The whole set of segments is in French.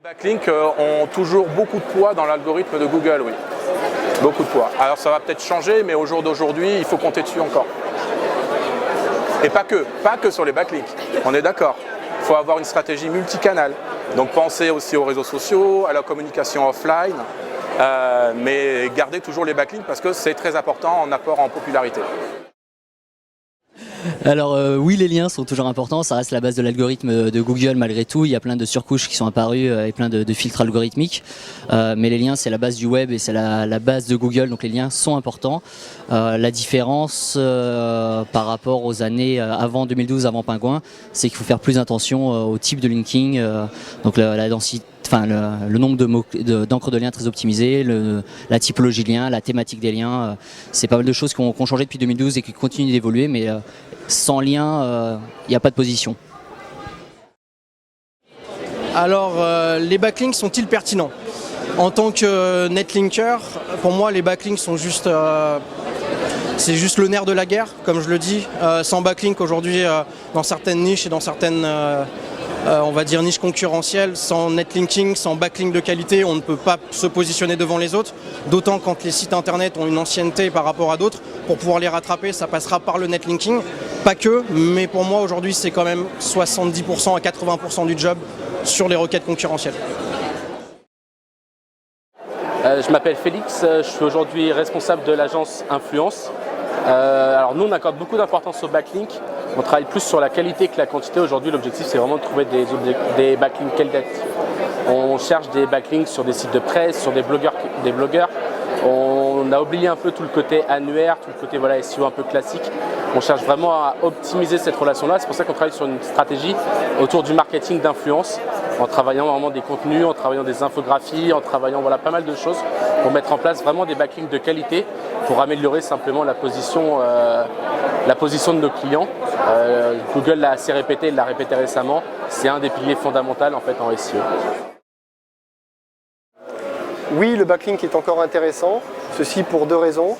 Les backlinks ont toujours beaucoup de poids dans l'algorithme de Google, oui. Beaucoup de poids. Alors ça va peut-être changer, mais au jour d'aujourd'hui, il faut compter dessus encore. Et pas que sur les backlinks, on est d'accord. Il faut avoir une stratégie multicanale. Donc penser aussi aux réseaux sociaux, à la communication offline, mais garder toujours les backlinks parce que c'est très important en apport en popularité. Alors oui, les liens sont toujours importants, ça reste la base de l'algorithme de Google malgré tout. Il y a plein de surcouches qui sont apparues et plein de filtres algorithmiques. Mais les liens, c'est la base du web et c'est la base de Google, donc les liens sont importants. La différence par rapport aux années avant 2012, avant Penguin, c'est qu'il faut faire plus attention au type de linking, donc la densité. Enfin, le nombre d'encre de liens très optimisé, la typologie de liens, la thématique des liens, c'est pas mal de choses qui ont changé depuis 2012 et qui continuent d'évoluer, mais sans lien, il n'y a pas de position. Alors, les backlinks sont-ils pertinents? En tant que netlinker, pour moi, les backlinks sont juste, c'est juste le nerf de la guerre, comme je le dis. Sans backlink aujourd'hui, dans certaines niches et dans certaines on va dire niche concurrentielle, sans netlinking, sans backlink de qualité, on ne peut pas se positionner devant les autres, d'autant quand les sites internet ont une ancienneté par rapport à d'autres. Pour pouvoir les rattraper, ça passera par le netlinking, pas que, mais pour moi aujourd'hui c'est quand même 70% à 80% du job sur les requêtes concurrentielles. Je m'appelle Félix, je suis aujourd'hui responsable de l'agence Influence. Alors nous on accorde beaucoup d'importance au backlink, on travaille plus sur la qualité que la quantité. Aujourd'hui l'objectif c'est vraiment de trouver des backlinks qualitatifs. On cherche des backlinks sur des sites de presse, sur des blogueurs. On a oublié un peu tout le côté annuaire, tout le côté voilà, SEO un peu classique. On cherche vraiment à optimiser cette relation-là. C'est pour ça qu'on travaille sur une stratégie autour du marketing d'influence, en travaillant vraiment des contenus, en travaillant des infographies, en travaillant voilà, pas mal de choses pour mettre en place vraiment des backlinks de qualité pour améliorer simplement la position de nos clients. Google l'a assez répété, il l'a répété récemment. C'est un des piliers fondamentaux en fait en SEO. Oui, le backlink est encore intéressant, ceci pour deux raisons.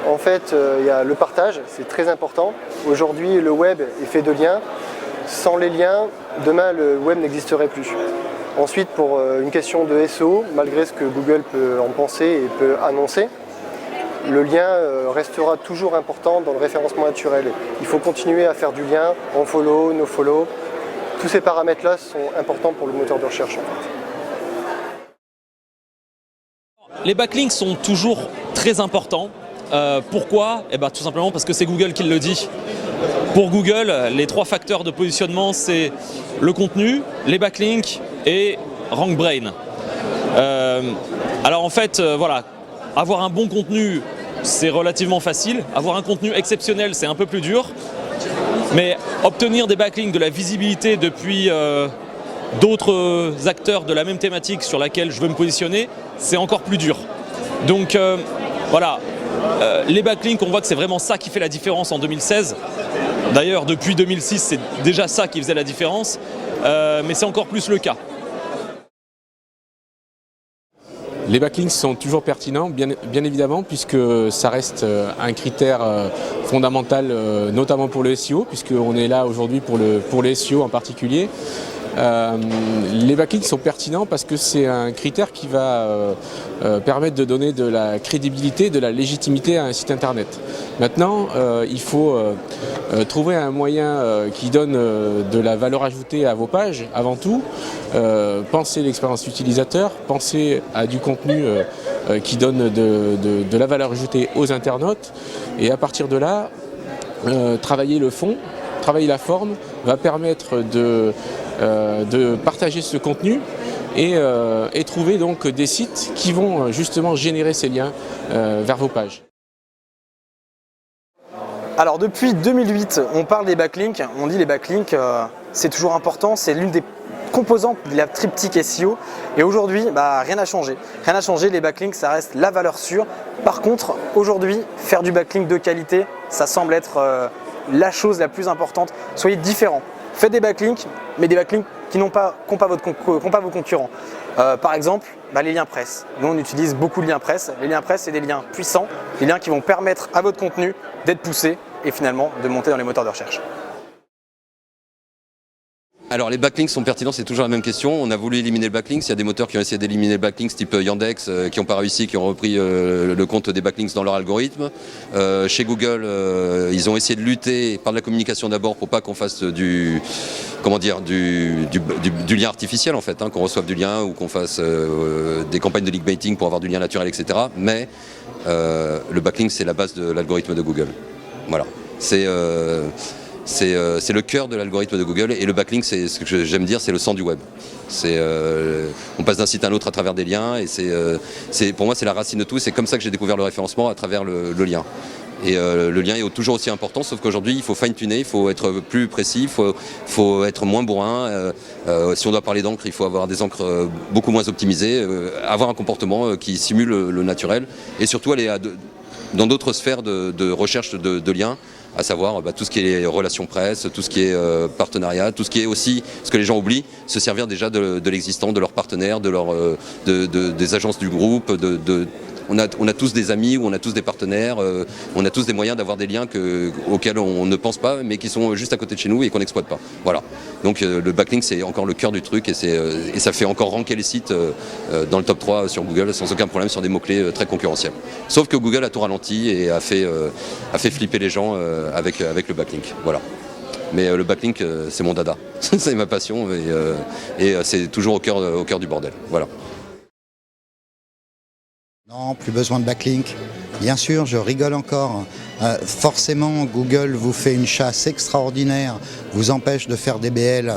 En fait, il y a le partage, c'est très important. Aujourd'hui, le web est fait de liens. Sans les liens, demain, le web n'existerait plus. Ensuite, pour une question de SEO, malgré ce que Google peut en penser et peut annoncer, le lien restera toujours important dans le référencement naturel. Il faut continuer à faire du lien, en follow, no follow. Tous ces paramètres-là sont importants pour le moteur de recherche. En fait. Les backlinks sont toujours très importants. Pourquoi? Tout simplement parce que c'est Google qui le dit. Pour Google, les trois facteurs de positionnement, c'est le contenu, les backlinks et RankBrain. Alors en fait, voilà, avoir un bon contenu, c'est relativement facile. Avoir un contenu exceptionnel, c'est un peu plus dur. Mais obtenir des backlinks, de la visibilité depuis d'autres acteurs de la même thématique sur laquelle je veux me positionner, c'est encore plus dur. Donc voilà, les backlinks, on voit que c'est vraiment ça qui fait la différence en 2016. D'ailleurs, depuis 2006, c'est déjà ça qui faisait la différence, mais c'est encore plus le cas. Les backlinks sont toujours pertinents, bien évidemment, puisque ça reste un critère fondamental, notamment pour le SEO, puisqu'on est là aujourd'hui pour le SEO en particulier. Les backlinks sont pertinents parce que c'est un critère qui va permettre de donner de la crédibilité, de la légitimité à un site internet. Maintenant, il faut trouver un moyen qui donne de la valeur ajoutée à vos pages avant tout. Penser l'expérience utilisateur, penser à du contenu qui donne de la valeur ajoutée aux internautes et à partir de là, travailler le fond, travailler la forme va permettre de partager ce contenu et trouver donc des sites qui vont justement générer ces liens vers vos pages. Alors depuis 2008, on parle des backlinks, on dit les backlinks c'est toujours important, c'est l'une des composantes de la triptyque SEO et aujourd'hui rien n'a changé. Rien n'a changé, les backlinks ça reste la valeur sûre. Par contre aujourd'hui, faire du backlink de qualité, ça semble être la chose la plus importante. Soyez différents. Faites des backlinks, mais des backlinks qui n'ont pas vos concurrents. Par exemple, les liens presse. Nous, on utilise beaucoup de liens presse. Les liens presse, c'est des liens puissants, des liens qui vont permettre à votre contenu d'être poussé et finalement de monter dans les moteurs de recherche. Alors les backlinks sont pertinents, c'est toujours la même question. On a voulu éliminer le backlinks, il y a des moteurs qui ont essayé d'éliminer le backlinks type Yandex qui n'ont pas réussi, qui ont repris le compte des backlinks dans leur algorithme. Chez Google, ils ont essayé de lutter par de la communication d'abord pour pas qu'on fasse du lien artificiel en fait, hein, qu'on reçoive du lien ou qu'on fasse des campagnes de clickbaiting pour avoir du lien naturel, etc. Mais le backlink c'est la base de l'algorithme de Google. Voilà. C'est le cœur de l'algorithme de Google et le backlink, c'est ce que j'aime dire, c'est le sang du web. On passe d'un site à un autre à travers des liens et pour moi c'est la racine de tout. C'est comme ça que j'ai découvert le référencement, à travers le lien. Et le lien est toujours aussi important, sauf qu'aujourd'hui il faut fine-tuner, il faut être plus précis, il faut être moins bourrin. Si on doit parler d'encre, il faut avoir des encres beaucoup moins optimisées, avoir un comportement qui simule le naturel et surtout aller dans d'autres sphères de recherche de liens, à savoir tout ce qui est relations presse, tout ce qui est partenariat, tout ce qui est aussi, ce que les gens oublient, se servir déjà de l'existant, de leurs partenaires, des agences du groupe, on a tous des amis ou on a tous des partenaires, on a tous des moyens d'avoir des liens auxquels on ne pense pas mais qui sont juste à côté de chez nous et qu'on n'exploite pas. Voilà. Donc le backlink c'est encore le cœur du truc et ça fait encore ranker les sites dans le top 3 sur Google sans aucun problème sur des mots-clés très concurrentiels. Sauf que Google a tout ralenti et a fait flipper les gens avec le backlink. Voilà. Mais le backlink c'est mon dada, c'est ma passion et c'est toujours au cœur du bordel. Voilà. Non, plus besoin de backlink. Bien sûr, je rigole encore. Forcément, Google vous fait une chasse extraordinaire, vous empêche de faire des BL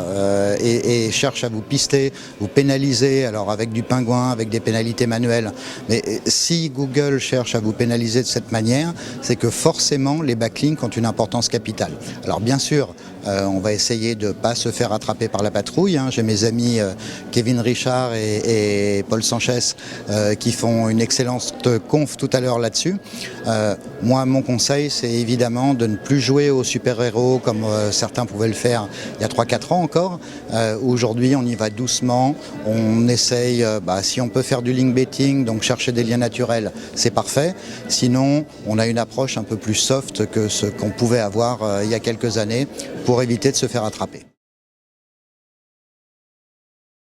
et cherche à vous pister, vous pénaliser, alors avec du pingouin, avec des pénalités manuelles. Mais si Google cherche à vous pénaliser de cette manière, c'est que forcément les backlinks ont une importance capitale. Alors bien sûr, on va essayer de ne pas se faire attraper par la patrouille. J'ai mes amis Kevin Richard et Paul Sanchez qui font une excellente conf tout à l'heure là-dessus. Moi, mon conseil, c'est évidemment de ne plus jouer aux super-héros comme certains pouvaient le faire il y a 3-4 ans encore. Aujourd'hui, on y va doucement. On essaye, si on peut faire du link betting, donc chercher des liens naturels, c'est parfait. Sinon, on a une approche un peu plus soft que ce qu'on pouvait avoir il y a quelques années pour éviter de se faire attraper.